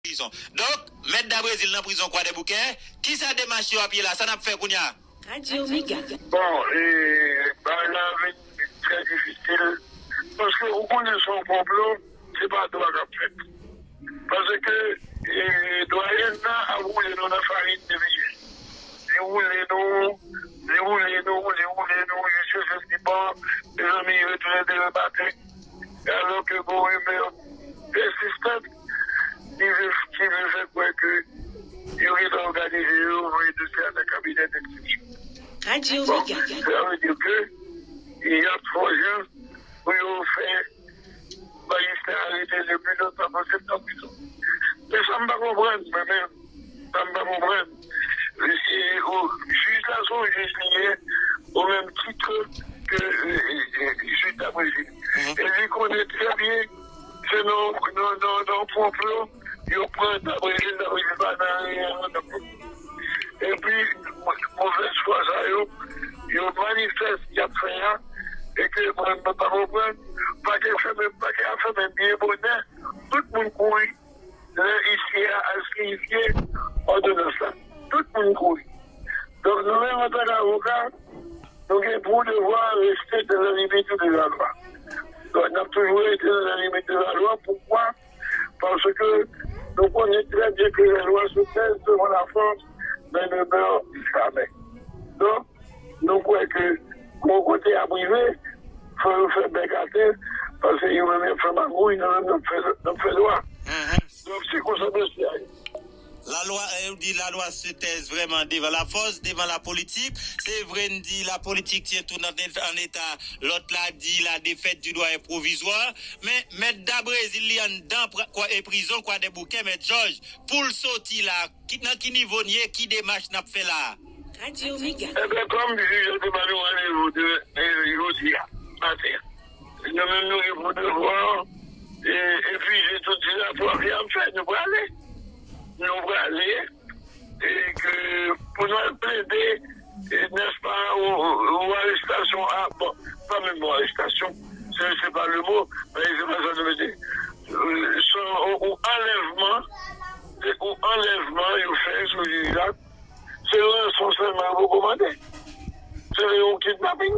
prison. Donc, mettre dans Brésil dans prison quoi des bouquets, qui ça démarche à pied là, ça n'a pas fait kounya. Radio Omega. Bon, et là, c'est très difficile. Parce que au bout de son complot, c'est pas droit qu'a fait. Parce que les doyens a roulé dans la farine de vigile. Les roulés nous, je sais pas, les amis retournent de le battre. Alors que bon humeur persistante, qui veut faire quoi que il aurait organisé ouvrir de certains cabinets d'exception. Radio Bon, Omega. ça veut dire que il y a 3 jours pour faire il s'est arrêté depuis longtemps possible dans la prison. Mais ça ne me va comprendre, moi-même. Ça ne me va comprendre. Juste là, son juge lié au même titre que juge d'Abrésil. Et lui connaît très bien que nos complot, ils prennent d'Abrésil pas dans rien. Et puis, mauvaise foi, ça, ils manifestent qu'il y a fait et que moi, je ne peux pas comprendre, pas qu'il a fait même bien bonheur, tout le monde court, ici à signifier ordonnance là. Tout le monde court. Donc, nous-mêmes, en tant qu'avocats, nous avons pour devoir rester dans la limite de la loi. Donc, nous avons toujours été dans la limite de la loi. Pourquoi? Parce que nous connaissons très bien que la loi se pèse devant la force, mais ne meurt jamais. Donc, nous croyons que mon côté à privé, il faut nous faire bégater, parce qu'il va même faire ma gouille, nous fait droit. Donc, c'est comme ça que c'est. La loi, dit la loi se taise vraiment devant la force, devant la politique. C'est vrai, dit la politique tient tout en état. L'autre l'a dit la défaite du droit est provisoire. Mais mettre d'Abrésil, il y a dedans quoi et prison, quoi des bouquets, mais George, pour le sortir là, dans qui niveau n'y est, qui démarche n'a fait là? Radio Omega. Eh bien, comme le juge de Manou de hier matin, nous-mêmes nous avons devoir, et puis j'ai tout dit là pour rien faire, nous allons aller, et que pour nous plaider, n'est-ce pas, aux arrestations, pas même aux arrestations, c'est pas le mot, mais c'est pas ça de me dire, au enlèvement, il fait ce juge-là, c'est eux sont seulement recommandés. C'est un kidnapping.